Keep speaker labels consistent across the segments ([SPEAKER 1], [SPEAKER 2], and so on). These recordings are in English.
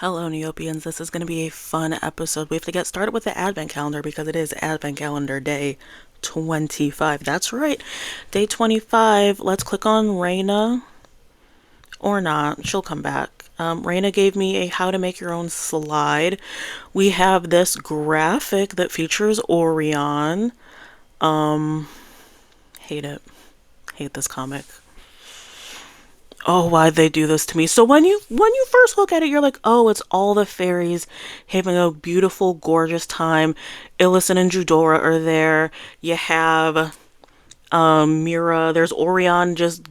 [SPEAKER 1] Hello, Neopians. This is going to be a fun episode. We have to get started with the Advent calendar because it is Advent calendar day 25. That's right, day 25. Let's click on Raina. Or not. She'll come back. Raina gave me a how to make your own slide. We have this graphic that features Orion. Hate it. Hate this comic. Oh, why'd they do this to me? So when you first look at it, you're like, oh, it's all the fairies having a beautiful, gorgeous time. Illicin and Judora are there. You have Mira. There's Orion just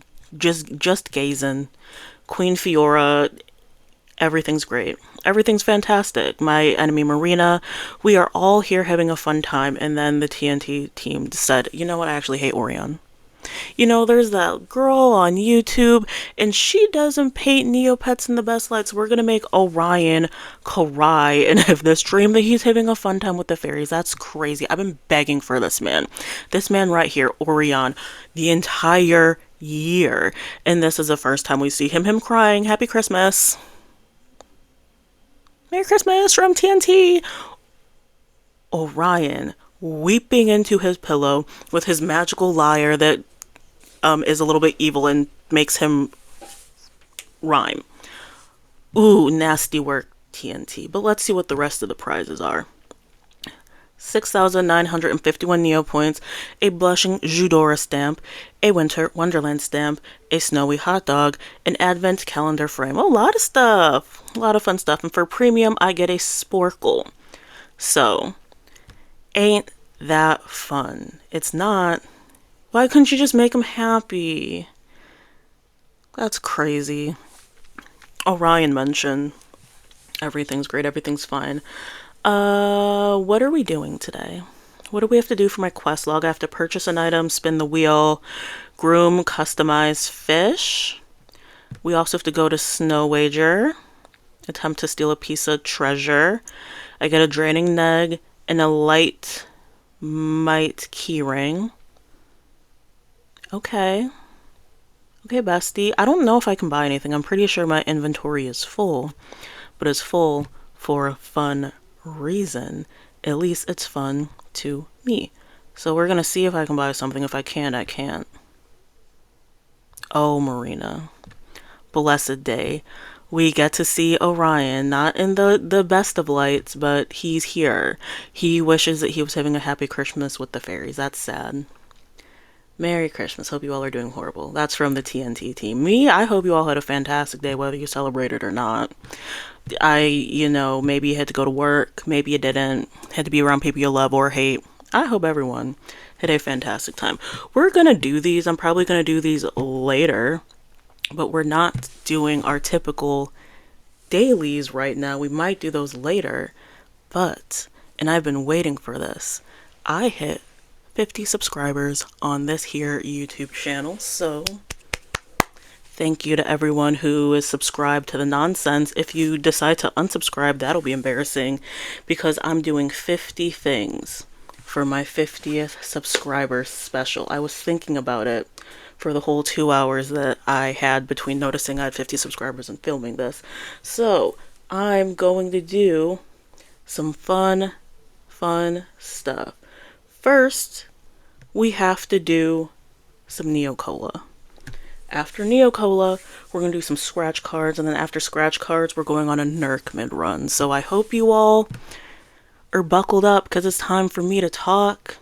[SPEAKER 1] gazing. Queen Fiora. Everything's great. Everything's fantastic. My enemy Marina. We are all here having a fun time. And then the TNT team said, you know what? I actually hate Orion. You know, there's that girl on YouTube, and she doesn't paint Neopets in the best light, so we're gonna make Orion cry and have this dream that he's having a fun time with the fairies. That's crazy. I've been begging for this man. This man right here, Orion, the entire year. And this is the first time we see him crying. Happy Christmas. Merry Christmas from TNT. Orion weeping into his pillow with his magical lyre that is a little bit evil and makes him rhyme. Ooh, nasty work, TNT. But let's see what the rest of the prizes are. 6,951 Neopoints, a blushing Judora stamp, a Winter Wonderland stamp, a snowy hot dog, an advent calendar frame. Oh, a lot of stuff. A lot of fun stuff. And for premium, I get a sporkle. So, ain't that fun? It's not. Why couldn't you just make him happy? That's crazy. Orion mentioned everything's great, everything's fine. What are we doing today? What do we have to do for my quest log? I have to purchase an item, spin the wheel, groom, customize fish. We also have to go to Snow Wager, attempt to steal a piece of treasure. I get a draining neg and a light might keyring. Okay, bestie. I don't know if I can buy anything. I'm pretty sure my inventory is full, but it's full for a fun reason. At least it's fun to me. So we're gonna see if I can buy something. If I can, I can't. Oh, Marina. Blessed day. We get to see Orion, not in the best of lights, but he's here. He wishes that he was having a happy Christmas with the fairies. That's sad. Merry Christmas. Hope you all are doing horrible. That's from the TNT team. Me, I hope you all had a fantastic day, whether you celebrated or not. Maybe you had to go to work. Maybe you didn't. Had to be around people you love or hate. I hope everyone had a fantastic time. We're gonna do these. I'm probably gonna do these later, but we're not doing our typical dailies right now. We might do those later, and I've been waiting for this. I hit 50 subscribers on this here YouTube channel, so thank you to everyone who is subscribed to the nonsense. If you decide to unsubscribe, that'll be embarrassing because I'm doing 50 things for my 50th subscriber special. I was thinking about it for the whole 2 hours that I had between noticing I had 50 subscribers and filming this. So I'm going to do some fun stuff. First, we have to do some Neocola. After Neocola, we're going to do some scratch cards, and then after scratch cards, we're going on a Nerk mid-run. So I hope you all are buckled up, because it's time for me to talk,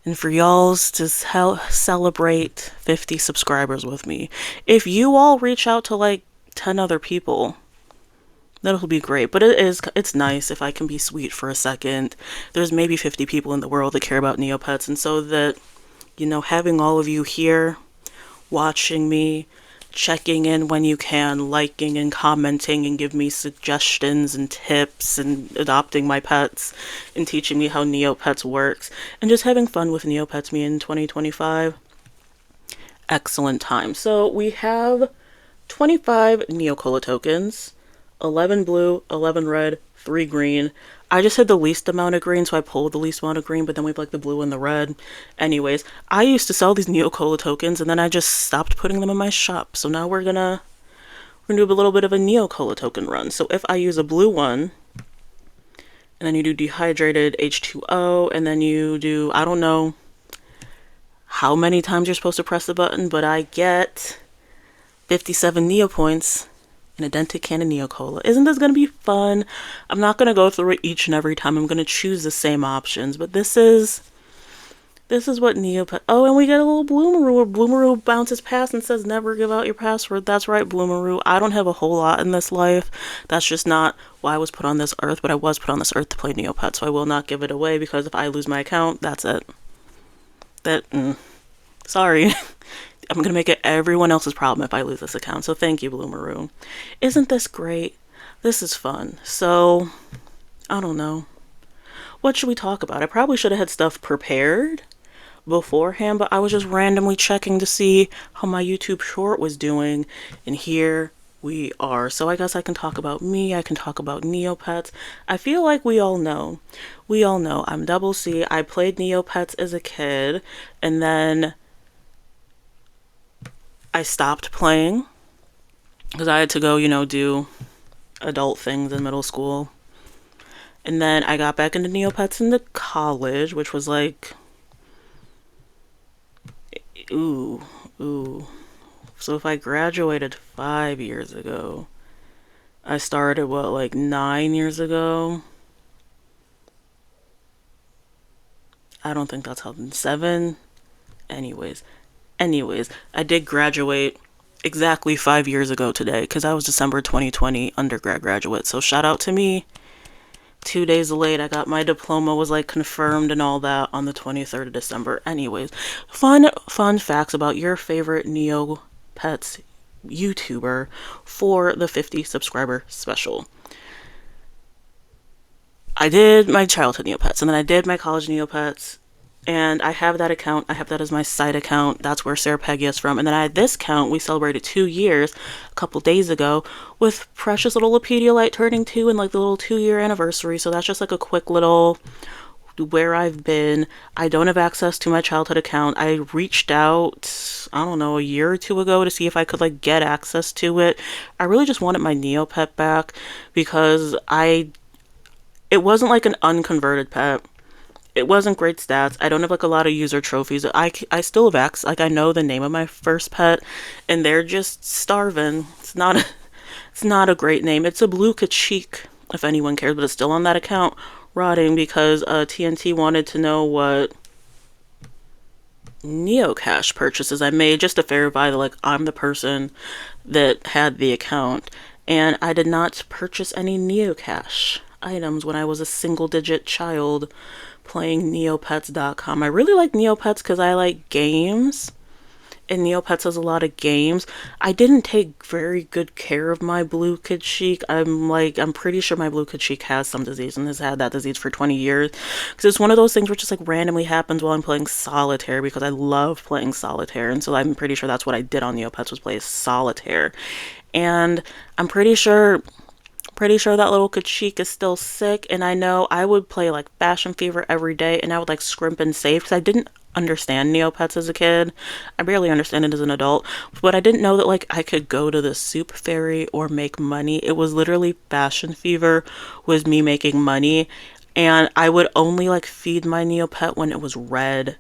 [SPEAKER 1] and for y'alls to celebrate 50 subscribers with me. If you all reach out to like 10 other people, that'll be great. But it's nice if I can be sweet for a second. There's maybe 50 people in the world that care about Neopets, and so that, having all of you here, watching me, checking in when you can, liking and commenting and give me suggestions and tips and adopting my pets and teaching me how Neopets works and just having fun with Neopets me in 2025. Excellent time. So we have 25 Neocola tokens. 11 blue, 11 red, 3 green. I just had the least amount of green, so I pulled the least amount of green, but then we have like the blue and the red. Anyways, I used to sell these Neocola tokens, and then I just stopped putting them in my shop. So now we're gonna we're gonna do a little bit of a Neocola token run. So if I use a blue one, and then you do dehydrated H2O, and then you do, I don't know how many times you're supposed to press the button, but I get 57 Neopoints and a dented can of Neocola. Isn't this going to be fun? I'm not going to go through it each and every time. I'm going to choose the same options, but this is what Neopet... Oh, and we get a little Bloomaroo, where Bloomaroo bounces past and says, never give out your password. That's right, Bloomaroo. I don't have a whole lot in this life. That's just not why I was put on this earth, but I was put on this earth to play Neopet, so I will not give it away, because if I lose my account, that's it. Sorry. I'm going to make it everyone else's problem if I lose this account, so thank you, Bloomaroo. Isn't this great? This is fun. So, I don't know. What should we talk about? I probably should have had stuff prepared beforehand, but I was just randomly checking to see how my YouTube short was doing, and here we are. So I guess I can talk about me, I can talk about Neopets. I feel like we all know I'm DoubleCee. I played Neopets as a kid, and then I stopped playing because I had to go, do adult things in middle school. And then I got back into Neopets into college, which was like, ooh. So if I graduated 5 years ago, I started, like 9 years ago? I don't think that's how, 7? Anyways, I did graduate exactly 5 years ago today, because I was December 2020 undergrad graduate, so shout out to me. 2 days late, I got my diploma, was like confirmed and all that on the 23rd of December. Anyways, fun facts about your favorite Neopets YouTuber for the 50 subscriber special. I did my childhood Neopets, and then I did my college Neopets, and I have that account. I have that as my side account. That's where Sarah Peggy is from. And then I had this account. We celebrated 2 years a couple days ago with precious little Pedialyte turning 2 and like the little 2-year anniversary. So that's just like a quick little where I've been. I don't have access to my childhood account. I reached out, I don't know, a year or 2 ago to see if I could like get access to it. I really just wanted my Neopet back because it wasn't like an unconverted pet. It wasn't great stats. I don't have like a lot of user trophies. I still have access. Like I know the name of my first pet, and they're just starving. It's not a great name. It's a blue Kachik, if anyone cares, but it's still on that account rotting because TNT wanted to know what Neocash purchases I made just to verify that like I'm the person that had the account, and I did not purchase any Neocash items when I was a single-digit child playing Neopets.com. I really like Neopets because I like games, and Neopets has a lot of games. I didn't take very good care of my blue Kachik. I'm pretty sure my blue Kachik has some disease and has had that disease for 20 years. Because it's one of those things where just like randomly happens while I'm playing solitaire, because I love playing solitaire. And so I'm pretty sure that's what I did on Neopets, was play solitaire. And I'm pretty sure that little Kachik is still sick, and I know I would play like Fashion Fever every day, and I would like scrimp and save because I didn't understand Neopets as a kid. I barely understand it as an adult, but I didn't know that like I could go to the Soup Fairy or make money. It was literally Fashion Fever was me making money, and I would only like feed my Neopet when it was red,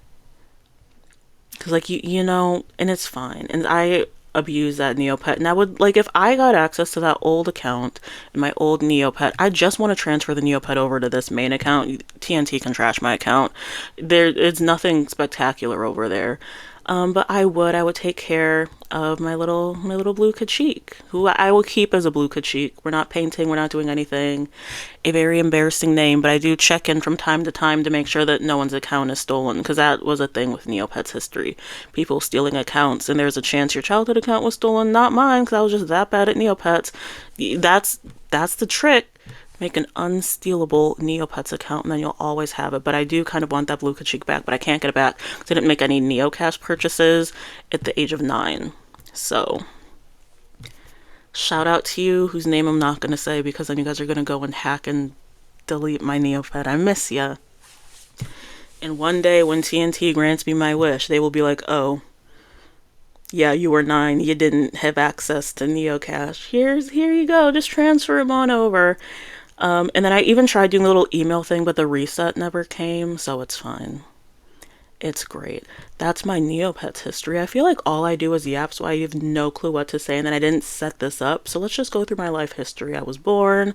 [SPEAKER 1] because like you know, and it's fine, and I abuse that Neopet. And I would like, if I got access to that old account and my old Neopet, I just want to transfer the Neopet over to this main account. TNT can trash my account. It's nothing spectacular over there. But I would take care of my little blue Kachik, who I will keep as a blue Kachik. We're not painting, we're not doing anything. A very embarrassing name, but I do check in from time to time to make sure that no one's account is stolen, because that was a thing with Neopets history. People stealing accounts, and there's a chance your childhood account was stolen, not mine, because I was just that bad at Neopets. That's the trick. Make an unstealable Neopets account, and then you'll always have it. But I do kind of want that blue Kachik back, but I can't get it back because I didn't make any Neocash purchases at the age of 9. So, shout out to you, whose name I'm not going to say because then you guys are going to go and hack and delete my Neopet. I miss ya. And one day when TNT grants me my wish, they will be like, oh, Yeah, you were 9. You didn't have access to Neocash. Here you go. Just transfer him on over. And then I even tried doing a little email thing, but the reset never came, so it's fine. It's great. That's my Neopets history. I feel like all I do is yap, so I have no clue what to say, and then I didn't set this up. So let's just go through my life history. I was born,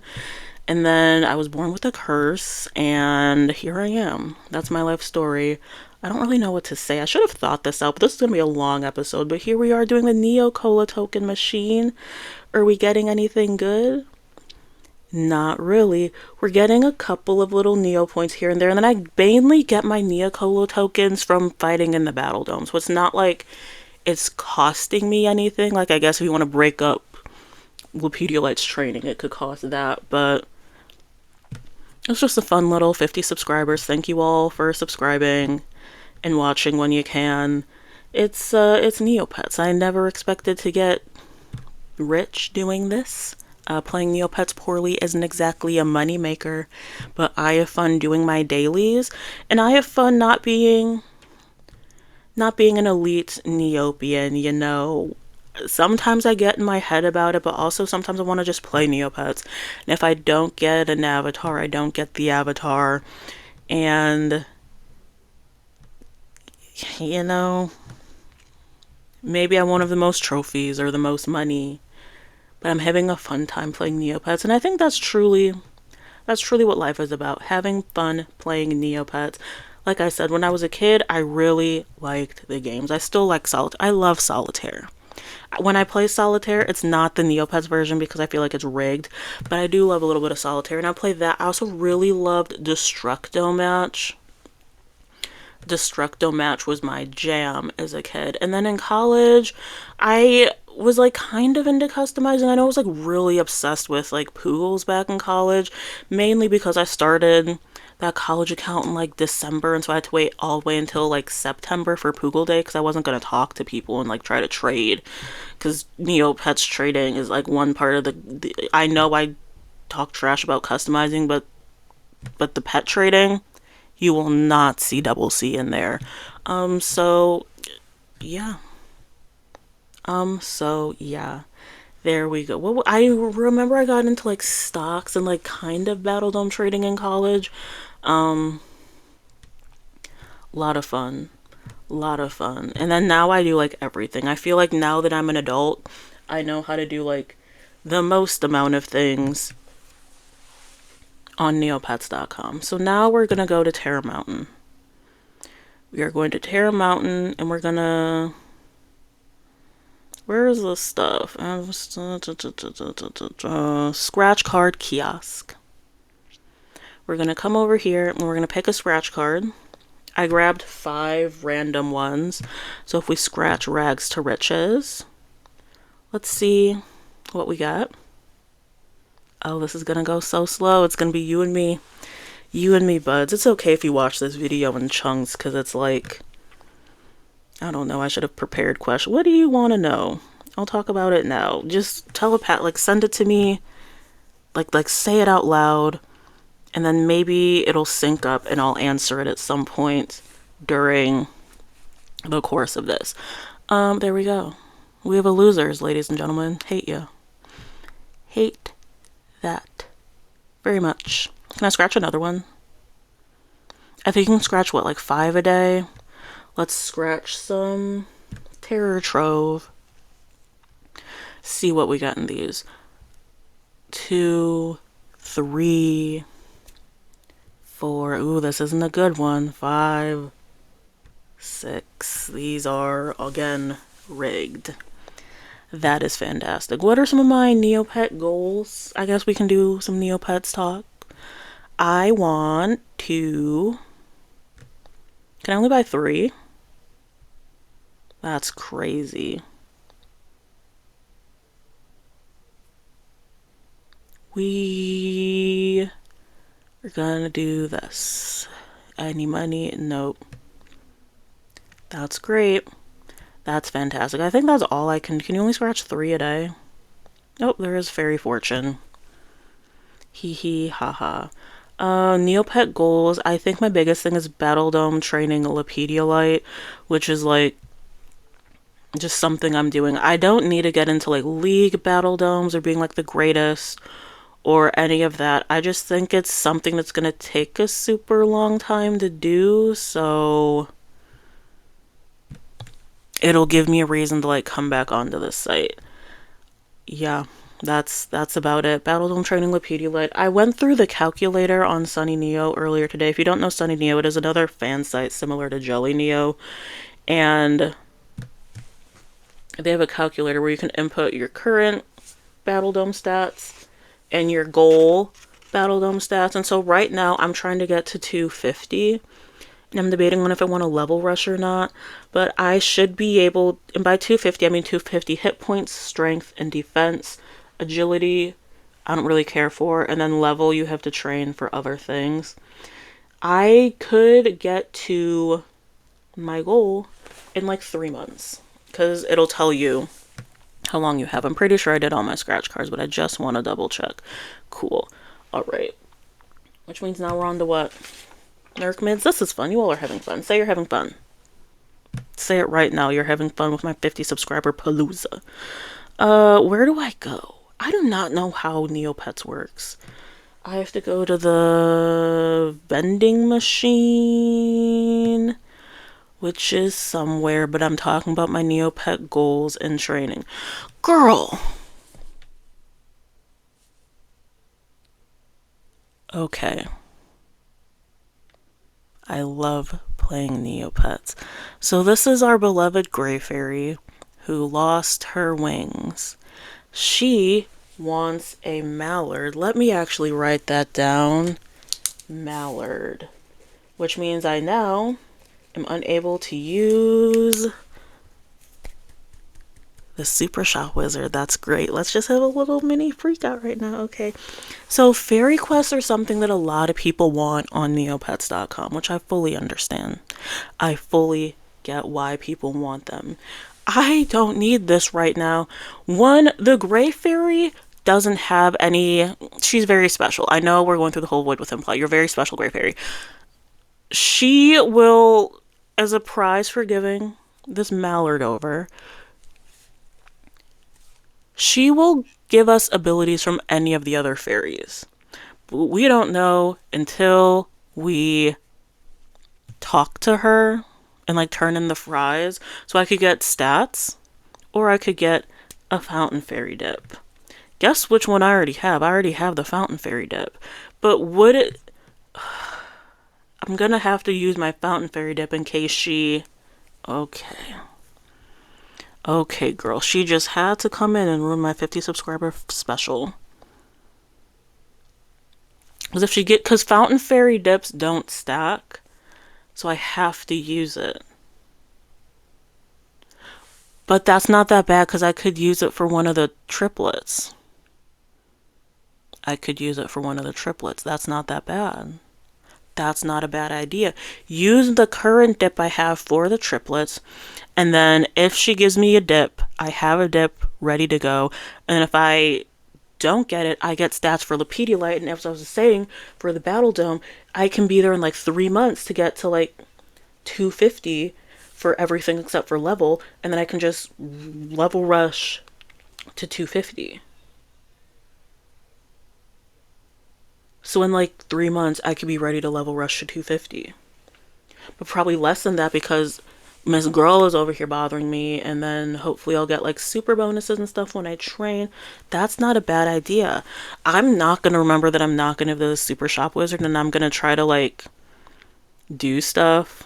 [SPEAKER 1] and then I was born with a curse, and here I am. That's my life story. I don't really know what to say. I should have thought this out, but this is going to be a long episode. But here we are doing the Neo Cola token machine. Are we getting anything good? Not really. We're getting a couple of little Neopoints here and there, and then I mainly get my Neocolo tokens from fighting in the Battledome. So it's not like it's costing me anything. Like, I guess if you want to break up Lepidolite's training, it could cost that, but it's just a fun little 50 subscribers. Thank you all for subscribing and watching when you can. It's Neopets. I never expected to get rich doing this. Playing Neopets poorly isn't exactly a money maker, but I have fun doing my dailies, and I have fun not being an elite Neopian, you know. Sometimes I get in my head about it, but also sometimes I want to just play Neopets. And if I don't get an avatar, I don't get the avatar. And, you know, maybe I won't have the most trophies or the most money, but I'm having a fun time playing Neopets, and I think that's truly what life is about, having fun playing Neopets. Like I said, when I was a kid, I really liked the games. I still like Solitaire. I love Solitaire. When I play Solitaire, it's not the Neopets version because I feel like it's rigged, but I do love a little bit of Solitaire, and I play that. I also really loved Destructo Match. Destructo Match was my jam as a kid. And then in college, I was like kind of into customizing. I know I was like really obsessed with like Poogles back in college, mainly because I started that college account in like December, and so I had to wait all the way until like September for Poogle Day because I wasn't going to talk to people and like try to trade, because Neopets trading is like one part of the I know I talk trash about customizing, but the pet trading, you will not see DoubleCee in there. So yeah. So yeah. There we go. Well, I remember I got into like stocks and like kind of Battledome trading in college. A lot of fun. Lot of fun. And then now I do like everything. I feel like now that I'm an adult, I know how to do like the most amount of things on neopets.com. So now we're going to go to Terra Mountain. We are going to Terra Mountain, and we're going to... Where is this stuff? Scratch card kiosk. We're going to come over here, and we're going to pick a scratch card. I grabbed 5 random ones. So if we scratch Rags to Riches, let's see what we got. Oh, this is going to go so slow. It's going to be you and me. You and me, buds. It's okay if you watch this video in chunks, because it's like, I don't know, I should have prepared questions. What do you want to know? I'll talk about it now. Just like send it to me. Like say it out loud, and then maybe it'll sync up and I'll answer it at some point during the course of this. There we go. We have a losers, ladies and gentlemen. Hate you. Hate that very much. Can I scratch another one? I think you can scratch, what, like 5 a day? Let's scratch some Terror Trove. See what we got in these. 2, 3, 4. Ooh, this isn't a good one. 5, 6. These are, again, rigged. That is fantastic. What are some of my Neopet goals? I guess we can do some Neopets talk. I want to... Can I only buy 3? That's crazy. We are gonna do this. Any money? Nope. That's great. That's fantastic. I think that's all I can... Can you only scratch 3 a day? Nope, there is Fairy Fortune. Hee hee ha ha. Neopet goals. I think my biggest thing is Battledome training Lepidolite, which is like just something I'm doing. I don't need to get into like league battle domes or being like the greatest or any of that. I just think it's something that's gonna take a super long time to do, so it'll give me a reason to like come back onto this site. Yeah, that's about it. Battledome training with Pedialyte. I went through the calculator on Sunny Neo earlier today. If you don't know Sunny Neo, it is another fan site similar to jellyneo, and they have a calculator where you can input your current Battledome stats and your goal Battledome stats. And so right now I'm trying to get to 250. I'm debating on if I want to level rush or not, but I should be able, and by 250 I mean 250 hit points, strength, and defense. Agility I don't really care for, and then level you have to train for other things. I could get to my goal in like 3 months, because it'll tell you how long you have. I'm pretty sure I did all my scratch cards, but I just want to double check. Cool. Alright. Which means now we're on to what? Nerk mids? This is fun. You all are having fun. Say you're having fun. Say it right now. You're having fun with my 50 subscriber palooza. Where do I go? I do not know how Neopets works. I have to go to the vending machine, which is somewhere, but I'm talking about my Neopet goals and training. Girl! Okay. I love playing Neopets. So this is our beloved Gray Fairy who lost her wings. She wants a mallard. Let me actually write that down. Mallard. Which means I now am unable to use the Super Shop Wizard. That's great. Let's just have a little mini freak out right now. Okay. So fairy quests are something that a lot of people want on Neopets.com, which I fully understand. I fully get why people want them. I don't need this right now. One, the Gray Fairy doesn't have any... She's very special. I know we're going through the whole Void Within plot. You're very special, Gray Fairy. She will, as a prize for giving this mallard over, she will give us abilities from any of the other fairies. But we don't know until we talk to her and like turn in the fries. So I could get stats, or I could get a fountain fairy dip. Guess which one I already have? I already have the fountain fairy dip. But would it... I'm gonna have to use my fountain fairy dip in case she... Okay. Okay, girl. She just had to come in and ruin my 50 subscriber special. Because fountain fairy dips don't stack, so I have to use it. But that's not that bad because I could use it for one of the triplets. That's not that bad. That's not a bad idea. Use the current dip I have for the triplets, and then if she gives me a dip, I have a dip ready to go. And if I don't get it, I get stats for the Pedialyte, and as I was saying, for the Battledome, I can be there in like 3 months to get to like 250 for everything except for level, and then I can just level rush to 250. So in like 3 months, I could be ready to level rush to 250. But probably less than that because Miss Girl is over here bothering me, and then hopefully I'll get like super bonuses and stuff when I train. That's not a bad idea. I'm not going to remember that I'm not going to have the Super Shop Wizard, and I'm going to try to like do stuff,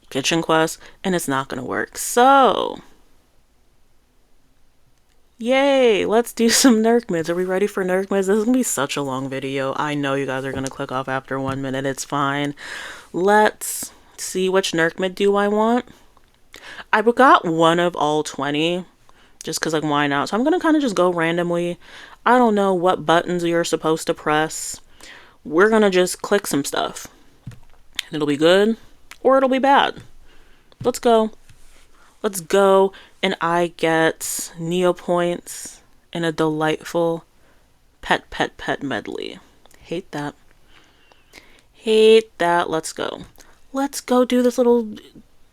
[SPEAKER 1] kitchen quests, and it's not going to work. So... yay, let's do some Nerk mids. Are we ready for Nerk mids? This is gonna be such a long video. I know you guys are gonna click off after 1 minute. It's fine. Let's see, which Nerk mid do I want? I got one of all 20, just because, like, why not? So I'm gonna kind of just go randomly. I don't know what buttons you're supposed to press. We're gonna just click some stuff. It'll be good, or it'll be bad. Let's go. Let's go. And I get Neopoints in a delightful pet medley. Hate that. Hate that. Let's go. Let's go do this little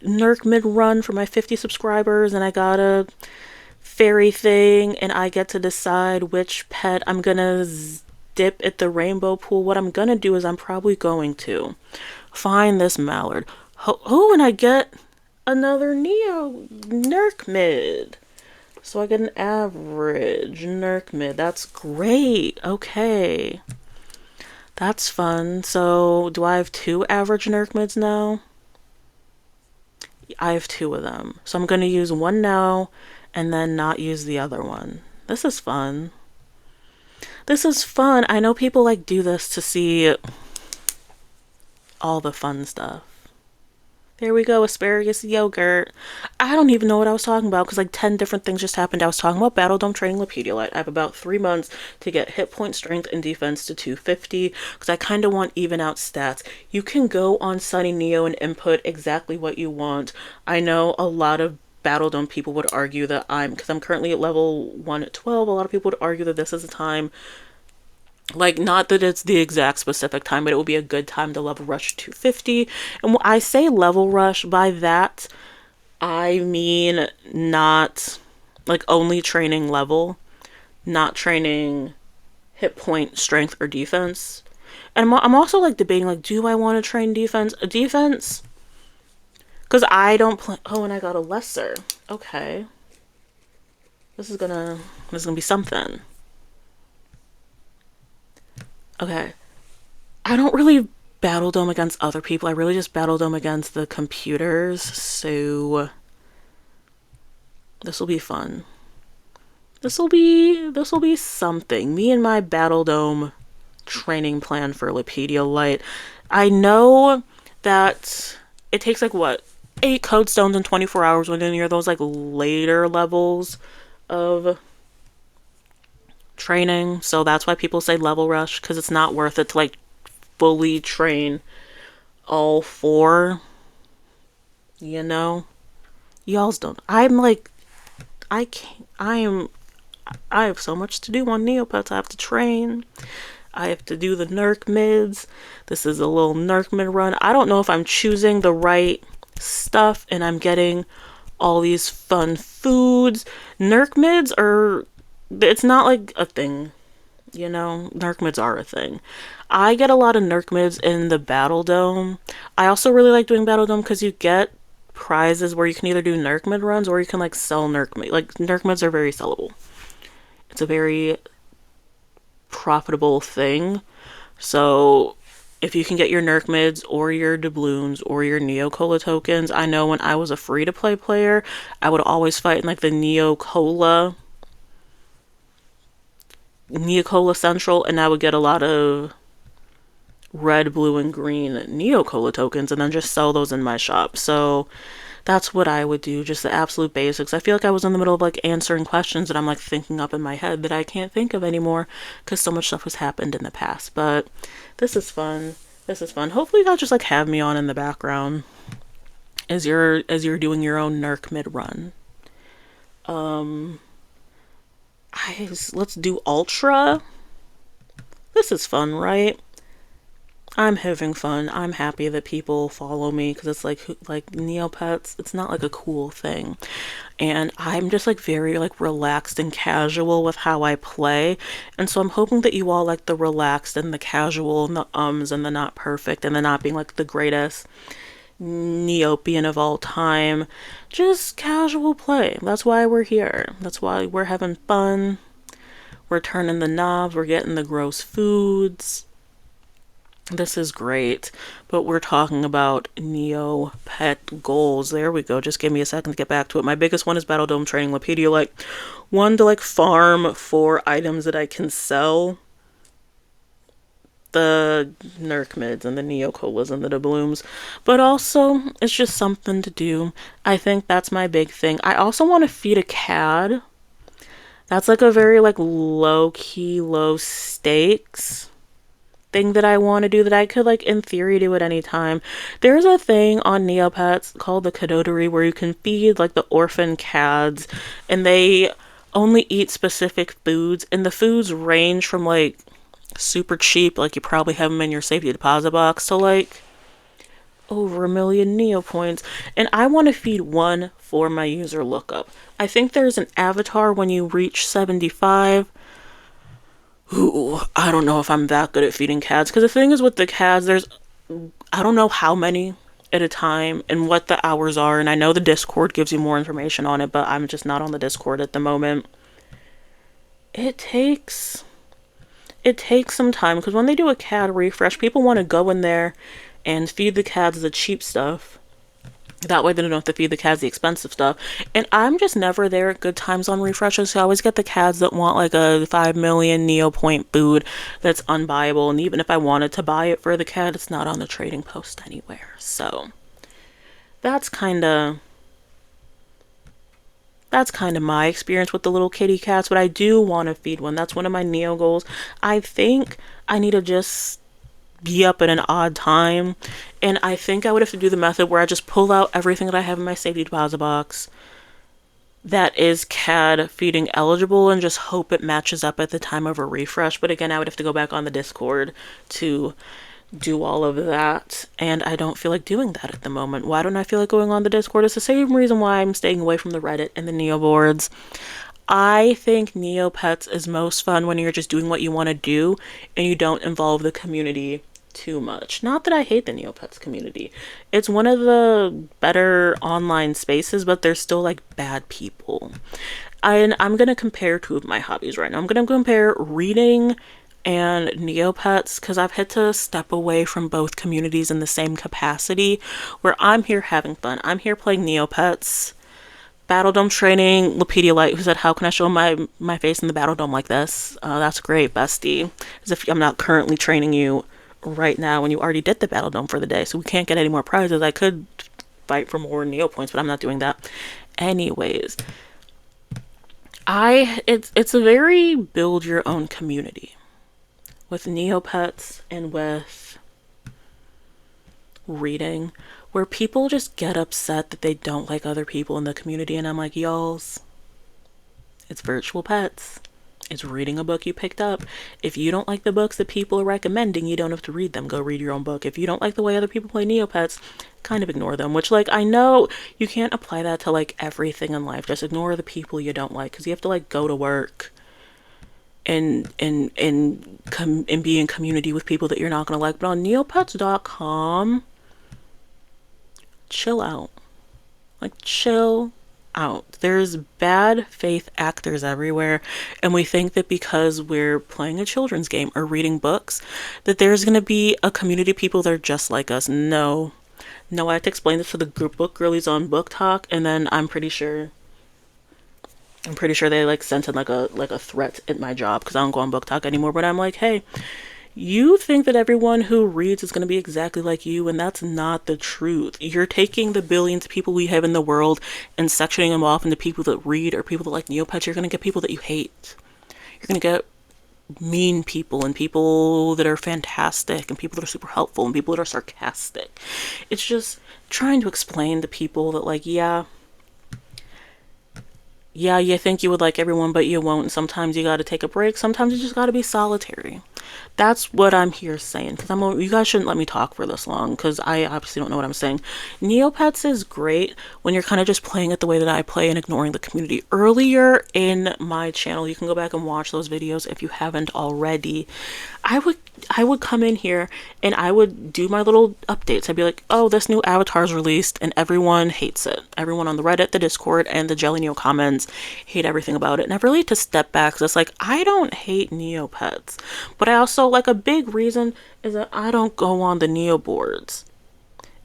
[SPEAKER 1] Nerk mid run for my 50 subscribers, and I got a fairy thing, and I get to decide which pet I'm gonna dip at the rainbow pool. What I'm gonna do is I'm probably going to find this mallard. Oh, and I get another Neo Nerk mid. So I get an average Nerk mid. That's great. Okay. That's fun. So do I have 2 average Nerk mids now? I have 2 of them. So I'm going to use one now and then not use the other one. This is fun. This is fun. I know people like do this to see all the fun stuff. There we go, asparagus yogurt. I don't even know what I was talking about because like 10 different things just happened. I was talking about Battledome training Lepediolite. I have about 3 months to get hit point, strength, and defense to 250 because I kind of want even out stats. You can go on Sunny Neo and input exactly what you want. I know a lot of Battledome people would argue that because I'm currently at level 1 at 12, a lot of people would argue that this is a time, like, not that it's the exact specific time, but it will be a good time to level rush 250. And when I say level rush, by that, I mean not, like, only training level, not training hit point, strength, or defense. And I'm also, like, debating, like, do I want to train defense? Defense? Because I don't play. Oh, and I got a lesser. Okay. This is gonna be something. Okay. I don't really Battledome against other people. I really just Battledome against the computers. So this will be fun. This will be something. Me and my Battledome training plan for Lepediolite. I know that it takes like what, 8 code stones in 24 hours when you're those like later levels of training. So that's why people say level rush, because it's not worth it to like fully train all 4, you know. Y'all's don't. I'm like, I have so much to do on Neopets. I have to train. I have to do the Nerk mids. This is a little Nerk mid run. I don't know if I'm choosing the right stuff and I'm getting all these fun foods. Nerk mids are, it's not like a thing, you know. Nerk mids are a thing. I get a lot of Nerk mids in the Battledome. I also really like doing Battledome because you get prizes where you can either do Nerk mid runs or you can like sell Nerk mid. Like, Nerk mids are very sellable. It's a very profitable thing. So if you can get your Nerk mids or your doubloons or your Neocola tokens, I know when I was a free to play player, I would always fight in like the Neocola Central, and I would get a lot of red, blue, and green Neocola tokens and then just sell those in my shop. So that's what I would do, just the absolute basics. I feel like I was in the middle of like answering questions that I'm like thinking up in my head that I can't think of anymore because so much stuff has happened in the past. But this is fun. This is fun. Hopefully y'all just like have me on in the background as you're doing your own Nerk mid run. Let's do Ultra. This is fun, right? I'm having fun. I'm happy that people follow me because it's like Neopets, it's not like a cool thing. And I'm just like very like relaxed and casual with how I play. And so I'm hoping that you all like the relaxed and the casual and the ums and the not perfect and the not being like the greatest Neopian of all time. Just casual play. That's why we're here. That's why we're having fun. We're turning the knobs. We're getting the gross foods. This is great, but we're talking about Neopet goals. There we go. Just give me a second to get back to it. My biggest one is Battledome training Lepediolite. One, to like farm for items that I can sell. The Nerk mids and the Neocolas and the doubloons. But also, it's just something to do. I think that's my big thing. I also want to feed a CAD. That's like a very like low-key, low stakes thing that I want to do that I could like in theory do at any time. There's a thing on Neopets called the Cadotery where you can feed like the orphan cads and they only eat specific foods, and the foods range from like super cheap, like you probably have them in your safety deposit box, to like over a million Neopoints, and I want to feed one for my user lookup. I think there's an avatar when you reach 75. Ooh, I don't know if I'm that good at feeding CADs, because the thing is with the CADs, I don't know how many at a time and what the hours are, and I know the Discord gives you more information on it, but I'm just not on the Discord at the moment. It takes some time, because when they do a CAD refresh, people want to go in there and feed the CADs the cheap stuff. That way they don't have to feed the CADs the expensive stuff. And I'm just never there at good times on refreshes, so I always get the CADs that want like a 5 million Neopoint food that's unbuyable. And even if I wanted to buy it for the CAD, it's not on the trading post anywhere. So that's kind of my experience with the little kitty cats, but I do want to feed one. That's one of my Neo goals. I think I need to just be up at an odd time, and I think I would have to do the method where I just pull out everything that I have in my safety deposit box that is CAD feeding eligible and just hope it matches up at the time of a refresh. But again, I would have to go back on the Discord to do all of that, and I don't feel like doing that at the moment. Why don't I feel like going on the Discord? It's the same reason why I'm staying away from the Reddit and the Neo boards. I think Neopets is most fun when you're just doing what you want to do and you don't involve the community too much. Not that I hate the Neopets community. It's one of the better online spaces, but there's still like bad people. I'm going to compare two of my hobbies right now. I'm going to compare reading and Neopets, because I've had to step away from both communities in the same capacity, where I'm here having fun. I'm here playing Neopets. Battledome training, Neopia Light, who said, how can I show my face in the Battledome like this? That's great, bestie. As if I'm not currently training you right now when you already did the Battledome for the day, so we can't get any more prizes. I could fight for more Neopoints, but I'm not doing that. Anyways, it's a very build your own community with Neopets and with reading, where people just get upset that they don't like other people in the community, and I'm like, y'alls, it's virtual pets. It's reading a book you picked up. If you don't like the books that people are recommending, you don't have to read them. Go read your own book. If you don't like the way other people play Neopets, kind of ignore them. Which, like, I know you can't apply that to, like, everything in life. Just ignore the people you don't like, because you have to, like, go to work and be in community with people that you're not going to like. But on neopets.com, chill out. Like, chill out. There's bad faith actors everywhere, and we think that because we're playing a children's game or reading books that there's going to be a community of people that are just like us. No, I have to explain this to the group book girlies on Book Talk, and then I'm pretty sure they like sent in like a threat at my job because I don't go on Book Talk anymore. But I'm like, hey, you think that everyone who reads is going to be exactly like you, and that's not the truth. You're taking the billions of people we have in the world and sectioning them off into people that read or people that like Neopets. You're going to get people that you hate. You're going to get mean people and people that are fantastic and people that are super helpful and people that are sarcastic. It's just trying to explain to people that, like, yeah, you think you would like everyone, but you won't. And sometimes you got to take a break. Sometimes you just got to be solitary. That's what I'm here saying, because you guys shouldn't let me talk for this long, because I obviously don't know what I'm saying. Neopets is great when you're kind of just playing it the way that I play and ignoring the community. Earlier in my channel, you can go back and watch those videos if you haven't already. I would come in here and I would do my little updates. I'd be like, oh, this new avatar is released and everyone hates it. Everyone on the Reddit, the Discord, and the jellyneo comments hate everything about it. And I've really had to step back, because it's like, I don't hate Neopets, but I also, like, a big reason is that I don't go on the Neo boards.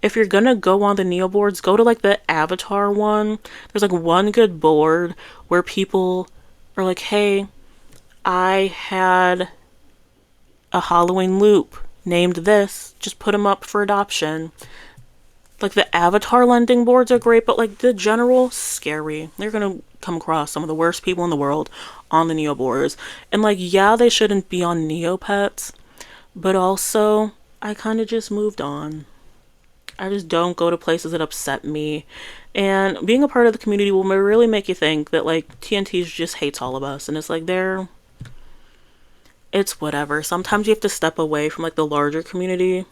[SPEAKER 1] If you're gonna go on the Neo boards, go to like the avatar one. There's like one good board where people are like, hey, I had a Halloween loop named this, just put them up for adoption. Like, the avatar lending boards are great, but like the general, scary. You're gonna come across some of the worst people in the world on the Neo boards. And like, yeah, they shouldn't be on Neopets, but also I kind of just moved on. I just don't go to places that upset me. And being a part of the community will really make you think that like TNT just hates all of us, and it's like, it's whatever. Sometimes you have to step away from like the larger community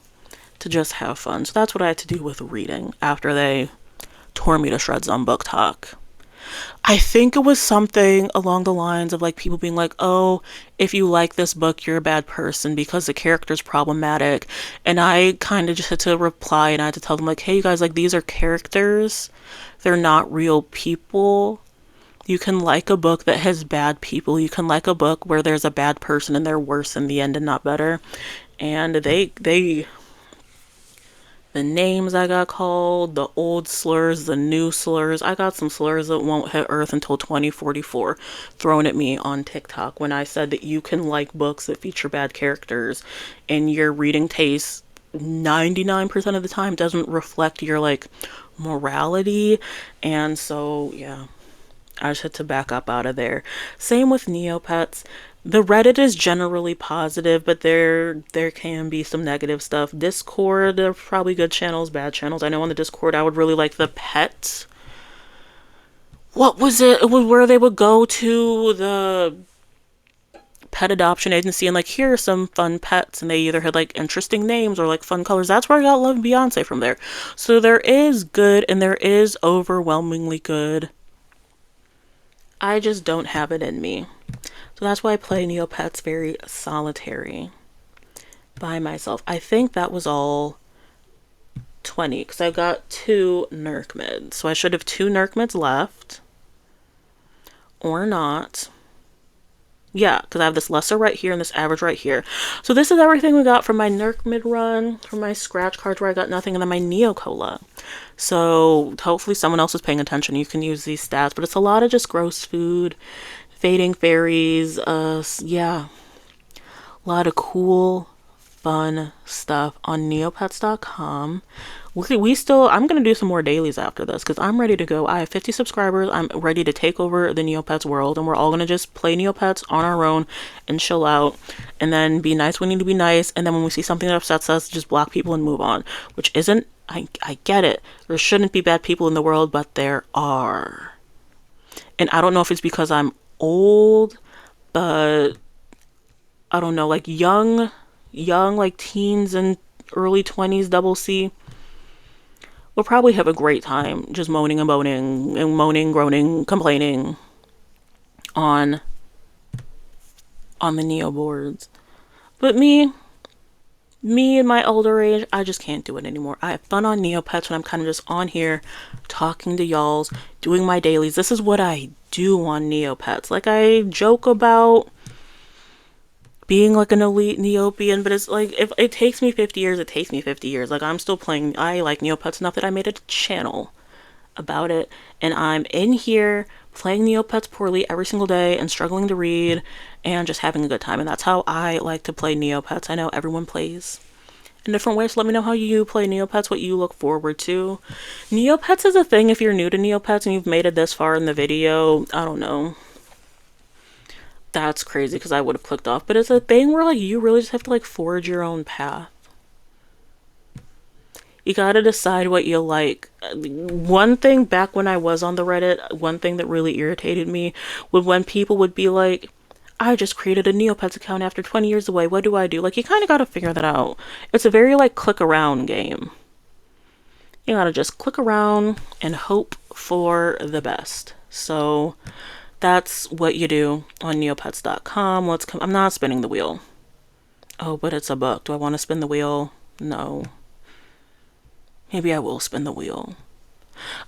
[SPEAKER 1] to just have fun. So that's what I had to do with reading after they tore me to shreds on Book Talk. I think it was something along the lines of like people being like, oh, if you like this book, you're a bad person because the character's problematic. And I kind of just had to reply and I had to tell them like, hey, you guys, like these are characters. They're not real people. You can like a book that has bad people. You can like a book where there's a bad person and they're worse in the end and not better. And the names I got called, the old slurs, the new slurs. I got some slurs that won't hit Earth until 2044 thrown at me on TikTok when I said that you can like books that feature bad characters and your reading taste 99% of the time doesn't reflect your like morality. And so, yeah, I just had to back up out of there. Same with Neopets. The Reddit is generally positive, but there can be some negative stuff. Discord, there are probably good channels, bad channels. I know on the Discord I would really like the pet. What was it? It was where they would go to the pet adoption agency and like, here are some fun pets, and they either had like interesting names or like fun colors. That's where I got Love Beyonce from there. So there is good and there is overwhelmingly good. I just don't have it in me. So that's why I play Neopets very solitary by myself. I think that was all 20 because I got 2 Nerk mids. So I should have 2 Nerk mids left. Or not. Yeah, because I have this lesser right here and this average right here. So this is everything we got from my Nerk mid run, from my scratch cards where I got nothing, and then my Neo Cola. So hopefully someone else is paying attention. You can use these stats, but it's a lot of just gross food, fading fairies, yeah. A lot of cool, fun stuff on neopets.com. I'm going to do some more dailies after this because I'm ready to go. I have 50 subscribers. I'm ready to take over the Neopets world, and we're all going to just play Neopets on our own and chill out and then be nice when we need to be nice. And then when we see something that upsets us, just block people and move on, which isn't, I get it. There shouldn't be bad people in the world, but there are. And I don't know if it's because I'm old, but I don't know, like young, like teens and early 20s DoubleCee will probably have a great time just moaning, groaning, complaining on the Neo boards. But me in my older age, I just can't do it anymore. I have fun on Neopets when I'm kind of just on here talking to y'alls, doing my dailies. This is what I do on Neopets. Like, I joke about being like an elite Neopian, but it's like, if it takes me 50 years, it takes me 50 years. Like, I'm still playing. I like Neopets enough that I made a channel about it, and I'm in here playing Neopets poorly every single day and struggling to read and just having a good time. And that's how I like to play Neopets. I know everyone plays in different ways, so let me know how you play Neopets, what you look forward to. Neopets is a thing if you're new to Neopets and you've made it this far in the video. I don't know. That's crazy because I would have clicked off, but it's a thing where like you really just have to like forge your own path. You gotta decide what you like. One thing back when I was on the Reddit, one thing that really irritated me was when people would be like, I just created a Neopets account after 20 years away. What do I do? Like, you kind of gotta figure that out. It's a very like click around game. You gotta just click around and hope for the best. So that's what you do on neopets.com. I'm not spinning the wheel. Oh, but it's a book. Do I want to spin the wheel? No. Maybe I will spin the wheel.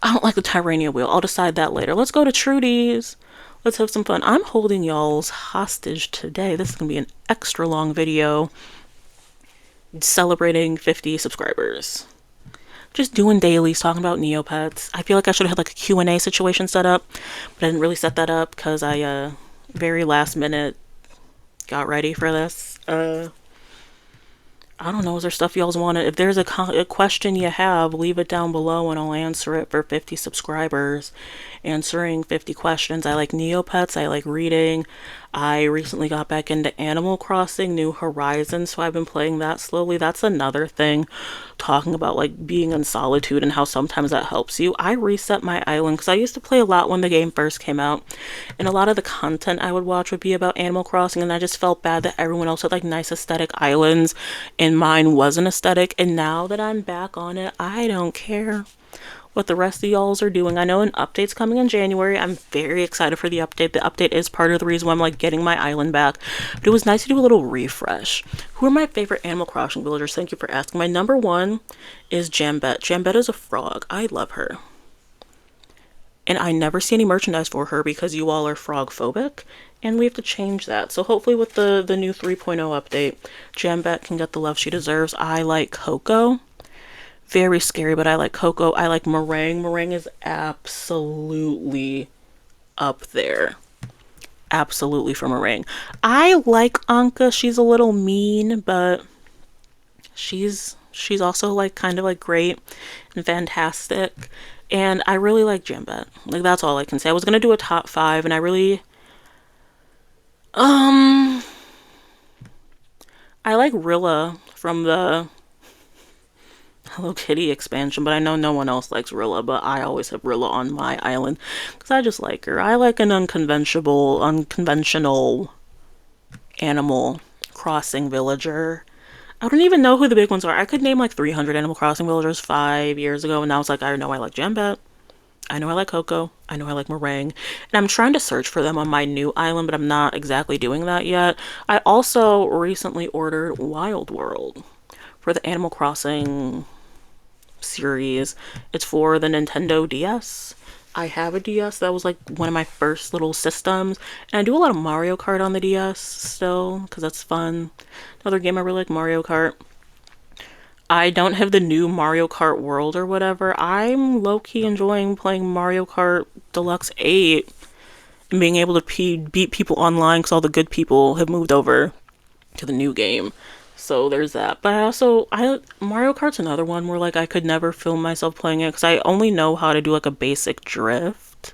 [SPEAKER 1] I don't like the Tyrania wheel. I'll decide that later. Let's go to Trudy's. Let's have some fun. I'm holding y'all's hostage today. This is going to be an extra long video celebrating 50 subscribers. Just doing dailies, talking about Neopets. I feel like I should have had like a Q&A situation set up, but I didn't really set that up because I very last minute got ready for this. I don't know, is there stuff y'all want to, if there's a question you have, leave it down below and I'll answer it for 50 subscribers. Answering 50 questions. I like Neopets, I like reading. I recently got back into Animal Crossing New Horizons, so I've been playing that slowly. That's another thing talking about like being in solitude and how sometimes that helps you. I reset my island because I used to play a lot when the game first came out, and a lot of the content I would watch would be about Animal Crossing, and I just felt bad that everyone else had like nice aesthetic islands and mine wasn't aesthetic. And now that I'm back on it, I don't care what the rest of y'all's are doing. I know an update's coming in January. I'm very excited for the update. The update is part of the reason why I'm like getting my island back. But it was nice to do a little refresh. Who are my favorite Animal Crossing villagers? Thank you for asking. My number one is Jambet. Jambet is a frog. I love her. And I never see any merchandise for her because you all are frog phobic. And we have to change that. So hopefully with the new 3.0 update, Jambet can get the love she deserves. I like Coco. Very scary, but I like Coco. I like Meringue. Meringue is absolutely up there. Absolutely for Meringue. I like Anka. She's a little mean, but she's also like kind of like great and fantastic. And I really like Jambet. Like that's all I can say. I was gonna do a top 5, and I really I like Rilla from the Hello Kitty expansion, but I know no one else likes Rilla, but I always have Rilla on my island because I just like her. I like an unconventional Animal Crossing villager. I don't even know who the big ones are. I could name like 300 Animal Crossing villagers 5 years ago, and now it's like, I know I like Jambet. I know I like Coco. I know I like Meringue. And I'm trying to search for them on my new island, but I'm not exactly doing that yet. I also recently ordered Wild World for the Animal Crossing series. It's for the Nintendo DS. I have a DS. That was like one of my first little systems, and I do a lot of Mario Kart on the DS still because that's fun. Another game I really like, Mario Kart. I don't have the new Mario Kart World or whatever. I'm low-key enjoying playing Mario Kart Deluxe 8 and being able to beat people online because all the good people have moved over to the new game. So there's that. But Mario Kart's another one where like I could never film myself playing it because I only know how to do like a basic drift.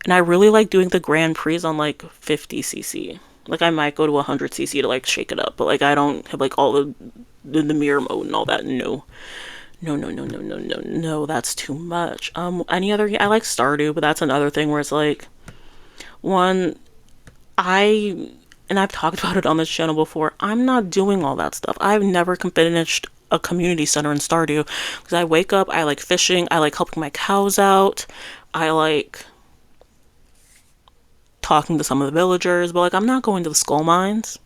[SPEAKER 1] And I really like doing the Grand Prix on like 50cc. Like I might go to 100cc to like shake it up, but like I don't have like all the mirror mode and all that. No. No, that's too much. Any other I like Stardew, but that's another thing where it's like and I've talked about it on this channel before, I'm not doing all that stuff. I've never finished a community center in Stardew because I wake up, I like fishing, I like helping my cows out, I like talking to some of the villagers, but like I'm not going to the skull mines.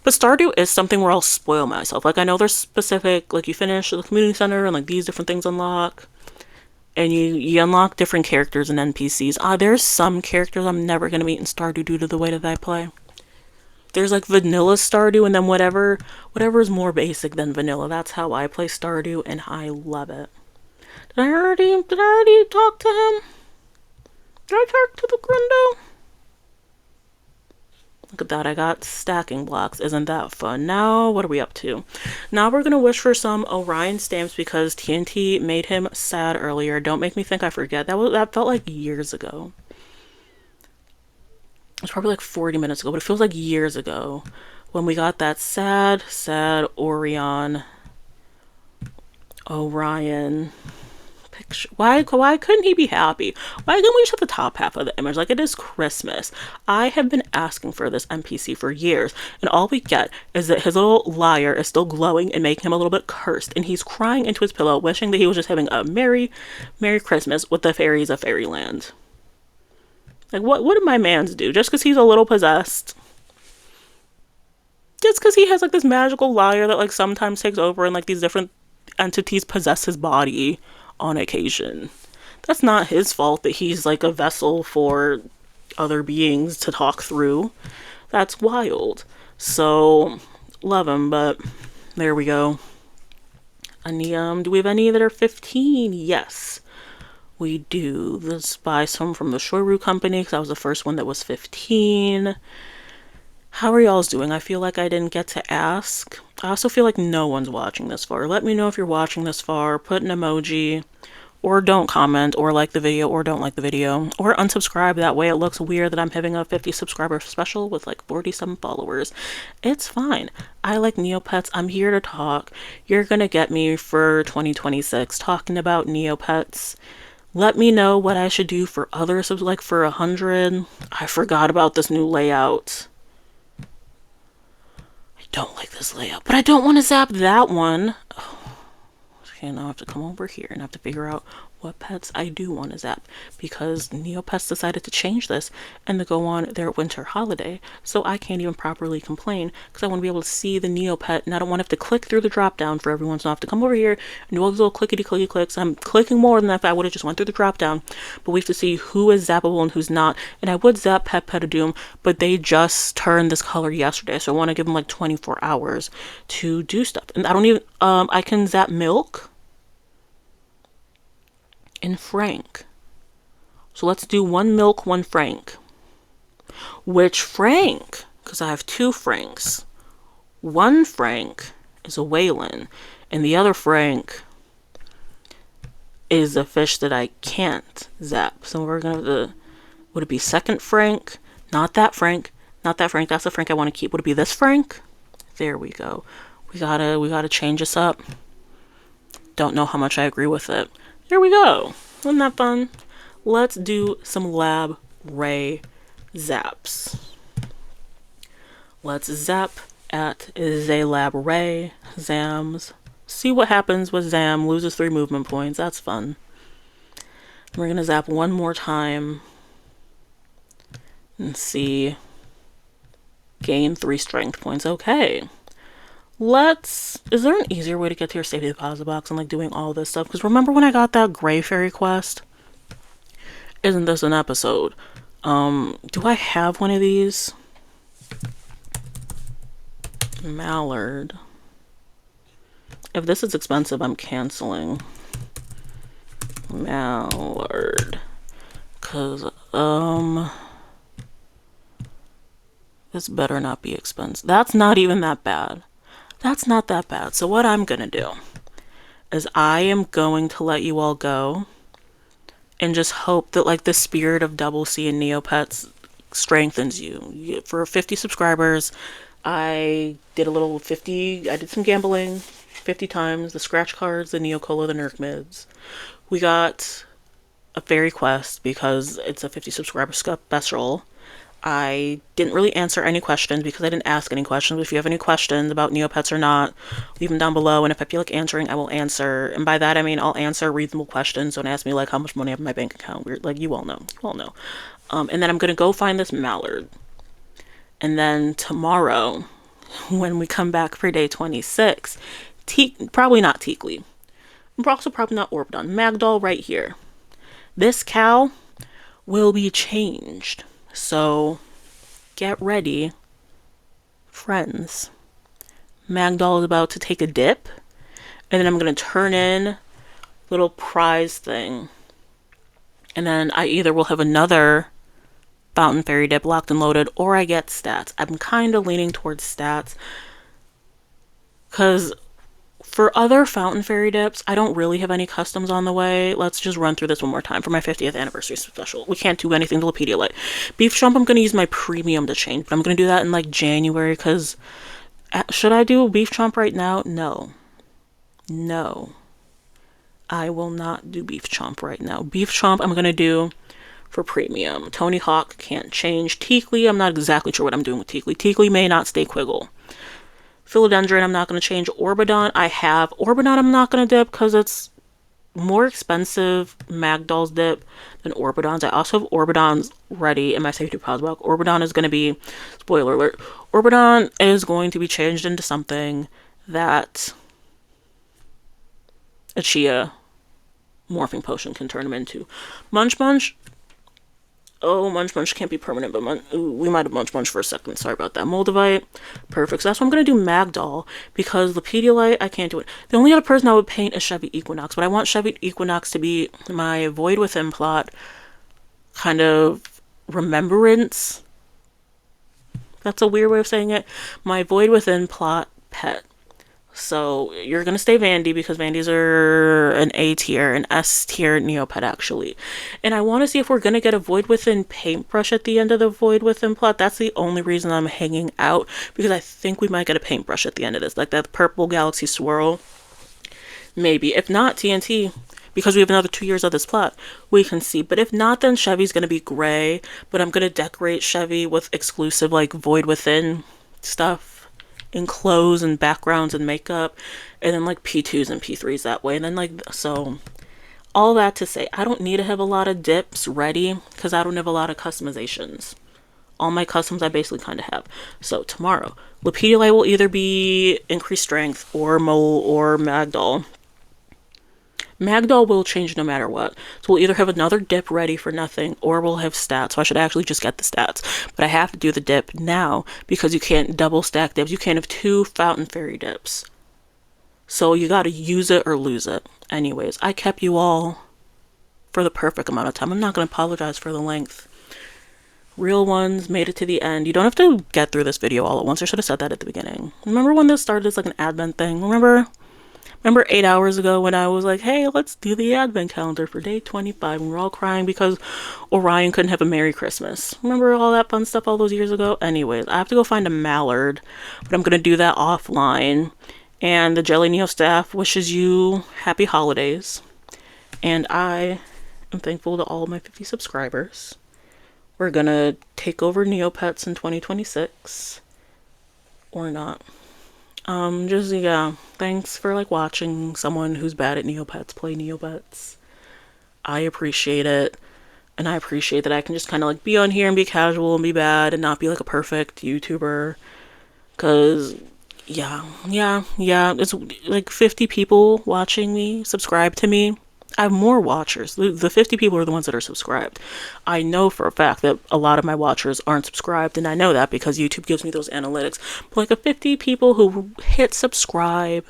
[SPEAKER 1] But Stardew is something where I'll spoil myself. Like I know there's specific, like you finish the community center and like these different things unlock. And you unlock different characters and NPCs. There's some characters I'm never going to meet in Stardew due to the way that I play. There's like vanilla Stardew, and then whatever is more basic than vanilla. That's how I play Stardew, and I love it. Did I already talk to him? Did I talk to the Grundo? Look at that, I got stacking blocks. Isn't that fun? Now, what are we up to? Now we're gonna wish for some Orion stamps because TNT made him sad earlier. Don't make me think I forget. That felt like years ago. It was probably like 40 minutes ago, but it feels like years ago when we got that sad Orion picture. Why couldn't he be happy? Why couldn't we just have the top half of the image? Like, it is Christmas. I have been asking for this NPC for years, and all we get is that his little lyre is still glowing and making him a little bit cursed, and he's crying into his pillow, wishing that he was just having a merry Christmas with the fairies of fairyland. Like, what did my mans do? Just because he's a little possessed? Just because he has, like, this magical lyre that, like, sometimes takes over and, like, these different entities possess his body on occasion. That's not his fault that he's, like, a vessel for other beings to talk through. That's wild. So, love him, but there we go. Do we have any that are 15? Yes. We do. Let's buy some from the Shoru company because that was the first one that was 15. How are y'all's doing? I feel like I didn't get to ask. I also feel like no one's watching this far. Let me know if you're watching this far. Put an emoji or don't comment, or like the video, or don't like the video, or unsubscribe. That way it looks weird that I'm having a 50 subscriber special with like 47 followers. It's fine. I like Neopets. I'm here to talk. You're gonna get me for 2026 talking about Neopets. Let me know what I should do for other subs, like for 100. I forgot about this new layout. I don't like this layout, but I don't want to zap that one. Okay, now I have to come over here and have to figure out what pets I do want to zap, because Neopets decided to change this and to go on their winter holiday, so I can't even properly complain because I want to be able to see the Neopet, and I don't want to have to click through the drop down for everyone, so I have to come over here and do all those little clickety clicky clicks. I'm clicking more than that if I would have just went through the drop down, but we have to see who is zappable and who's not. And I would zap Battledome, but they just turned this color yesterday, so I want to give them like 24 hours to do stuff. And I don't even I can zap Milk and Frank. So let's do one Milk, one Frank. Which Frank? Because I have two Franks. One Frank is a Waylon, and the other Frank is a fish that I can't zap. So we're gonna have to, would it be second Frank? Not that Frank. Not that Frank. That's the Frank I want to keep. Would it be this Frank? There we go. We gotta change this up. Don't know how much I agree with it. Here we go. Isn't that fun? Let's do some Lab Ray zaps. Let's zap at Lab Ray. Zams. See what happens with Zam. Loses 3 movement points. That's fun. We're gonna zap one more time and see. Gain 3 strength points. Okay. Is there an easier way to get to your safety deposit box and like doing all this stuff? Because remember when I got that Gray Fairy quest? Isn't this an episode? Do I have one of these? Mallard. If this is expensive, I'm canceling. Mallard. Because, this better not be expensive. That's not even that bad. That's not that bad. So what I'm gonna do is I am going to let you all go and just hope that like the spirit of DoubleCee and Neopets strengthens you. For 50 subscribers, I did some gambling 50 times, the scratch cards, the Neocola, the Nerc mids. We got a fairy quest because it's a 50 subscriber special. I didn't really answer any questions because I didn't ask any questions. If you have any questions about Neopets or not, leave them down below. And if I feel like answering, I will answer. And by that, I mean, I'll answer reasonable questions. Don't ask me like how much money I have in my bank account. Like, you all know. You all know. And then I'm going to go find this Mallard. And then tomorrow, when we come back for day 26, probably not Teekly. Also probably not Orbidon. Magdoll right here. This cow will be changed. So, get ready, friends. Magdoll is about to take a dip, and then I'm going to turn in little prize thing. And then I either will have another Fountain Fairy dip locked and loaded, or I get stats. I'm kind of leaning towards stats, because for other Fountain Fairy dips, I don't really have any customs on the way. Let's just run through this one more time for my 50th anniversary special. We can't do anything to Neopia Let. Beef Chomp, I'm going to use my premium to change, but I'm going to do that in like January, because should I do Beef Chomp right now? No. No. I will not do Beef Chomp right now. Beef Chomp I'm going to do for premium. Tony Hawk can't change. Teekly, I'm not exactly sure what I'm doing with Teekly. Teekly may not stay Quiggle. Philodendron, I'm not going to change. Orbidon, I have. Orbidon, I'm not going to dip because it's more expensive Magdoll's dip than Orbidon's. I also have Orbidon's ready in my safety deposit box. Orbidon is going to be, spoiler alert, Orbidon is going to be changed into something that a Chia morphing potion can turn him into. Munch Munch. Oh, Munch Munch can't be permanent, but we might have Munch Munch for a second. Sorry about that. Moldavite. Perfect. So that's why I'm going to do Magdoll, because the Pedialyte, I can't do it. The only other person I would paint is Chevy Equinox, but I want Chevy Equinox to be my Void Within plot kind of remembrance. That's a weird way of saying it. My Void Within plot pet. So you're going to stay Vandy because Vandys are an A tier, an S tier Neopet actually. And I want to see if we're going to get a Void Within paintbrush at the end of the Void Within plot. That's the only reason I'm hanging out, because I think we might get a paintbrush at the end of this. Like that purple galaxy swirl. Maybe. If not, TNT. Because we have another 2 years of this plot, we can see. But if not, then Chevy's going to be gray. But I'm going to decorate Chevy with exclusive like Void Within stuff in clothes and backgrounds and makeup, and then like P2s and P3s that way. And then like, so all that to say, I don't need to have a lot of dips ready because I don't have a lot of customizations. All my customs I basically kind of have. So tomorrow, Lepidolite will either be increased strength or Mole or Magdoll. Magdoll will change no matter what. So we'll either have another dip ready for nothing or we'll have stats. So I should actually just get the stats. But I have to do the dip now because you can't double stack dips. You can't have 2 Fountain Fairy dips. So you gotta use it or lose it. Anyways, I kept you all for the perfect amount of time. I'm not gonna apologize for the length. Real ones made it to the end. You don't have to get through this video all at once. I should have said that at the beginning. Remember when this started as like an advent thing? Remember 8 hours ago when I was like, hey, let's do the advent calendar for day 25, and we're all crying because Orion couldn't have a Merry Christmas. Remember all that fun stuff all those years ago? Anyways, I have to go find a mallard, but I'm going to do that offline. And the jellyneo staff wishes you happy holidays. And I am thankful to all of my 50 subscribers. We're going to take over Neopets in 2026. Or not. Yeah, thanks for like watching someone who's bad at Neopets play Neopets. I appreciate it, and I appreciate that I can just kind of like be on here and be casual and be bad and not be like a perfect YouTuber, cause yeah, it's like 50 people watching me, subscribe to me. I have more watchers. The 50 people are the ones that are subscribed. I know for a fact that a lot of my watchers aren't subscribed, and I know that because YouTube gives me those analytics. But like the 50 people who hit subscribe,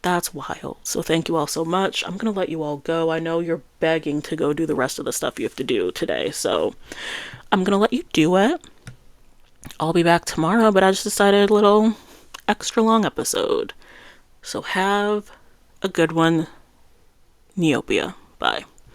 [SPEAKER 1] that's wild. So thank you all so much. I'm going to let you all go. I know you're begging to go do the rest of the stuff you have to do today, so I'm going to let you do it. I'll be back tomorrow, but I just decided a little extra long episode. So have a good one. Neopia. Bye.